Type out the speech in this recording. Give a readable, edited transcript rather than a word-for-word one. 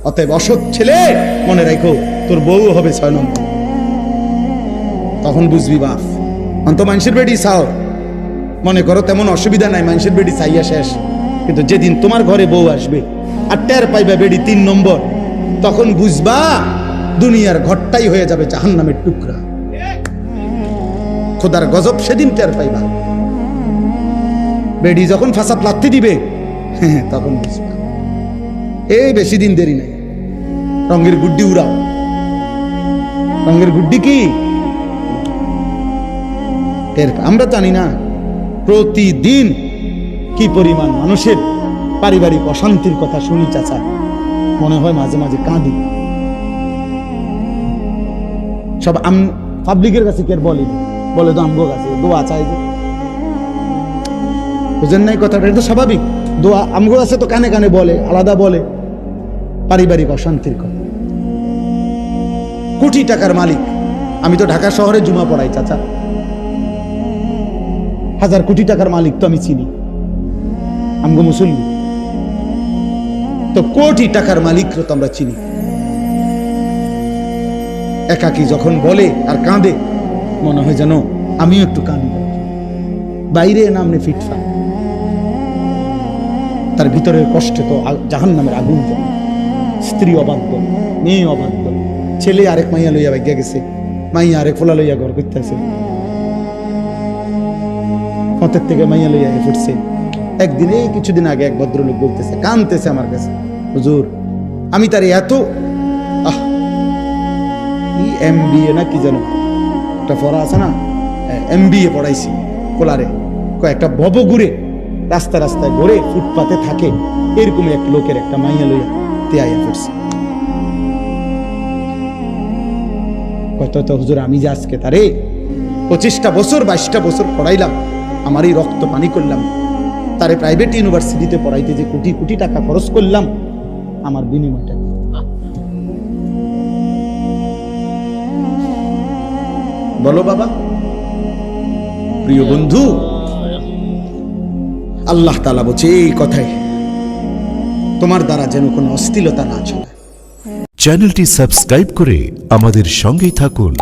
অতএব অসৎ ছেলে মনে রাখো তোর বউ হবে 6 নম্বর। তখন বুঝবি বাপ অন্ত মানুষের বেডি চাও, মনে করো তেমন অসুবিধা নাই, মানুষের বেডি চাইয়া শেষ। কিন্তু যেদিন তোমার ঘরে বউ আসবে আর টের পাইবা বেডি 3 নম্বর, তখন বুঝবা দুনিয়ার ঘরটাই হয়ে যাবে জাহান্নামের টুকরা। খোদার গজব সেদিন টের পাইবা। বেডি যখন ফাঁসাত লাথি দিবে তখন বুঝবা। এই বেশি দিন দেরি নাই, রঙের গুড্ডি উড়াও। রঙের গুড্ডি কি আমরা জানি না। প্রতিদিন কি পরিমাণ মানুষের পারিবারিক অশান্তির কথা শুনি চাচা, মনে হয় মাঝে মাঝে কাঁদি। সব পাবলিকের কাছে কে বলে তো আমগো কাছে দোয়া চাই, বুঝেন নাই কথাটা? এটা তো স্বাভাবিক। দোয়া আমগো আছে তো কানে কানে বলে, আলাদা বলে পারিবারিক অশান্তির কথা। কোটি টাকার মালিক, আমি তো ঢাকা শহরে জুমা পড়াই চাচা, 1000 কোটি টাকার মালিক তো আমি চিনি, আমগো মুসল্লি তো কোটি টাকার মালিক তো আমরা চিনি। একাকি যখন বলে আর কাঁদে, মনে হয় যেন আমিও একটু কাঁদি। বাইরে নামনে ফিটফা, তার ভিতরের কষ্টে তো জাহান্নামের আগুন জ্বলে। স্ত্রী অবাধ্য, মেয়ে অবাধ্য, ছেলে আরেক মাইয়া লইয়া ভাগ্যা গেছে, মাইয়া আরেক ফোলা লইয়া ঘর করতেছে, হতের থেকে মাইয়া লইয়া ফুটছে। একদিন এই কিছুদিন আগে এক ভদ্রলোক বলতেছে, কানতেছে আমার কাছে, হুজুর আমি তার এত MBA না কি জানো একটা পড়া আছে না, MBA পড়াইছি কোলারে, কয়েকটা ভব ঘুরে রাস্তা রাস্তায় ঘুরে ফুটপাতে থাকে, এরকম এক লোকের একটা মাইয়া লইয়া তেয়াইয়া পড়ছে। কত হুজুর আমি যে আজকে তারে 25টা বছর 22টা বছর পড়াইলাম, আমার এই রক্ত পানি করলাম, তারে প্রাইভেট ইউনিভার্সিটিতে পড়াইতে যে কোটি কোটি টাকা খরচ করলাম, আমার বিনিময়টা বলো বাবা। প্রিয় বন্ধু, আল্লাহ তাআলা বলছে এই কথাই, তোমার দ্বারা যেন কোনো অশ্লীলতা না চলে। চ্যানেলটি সাবস্ক্রাইব করে আমাদের সঙ্গেই থাকুন।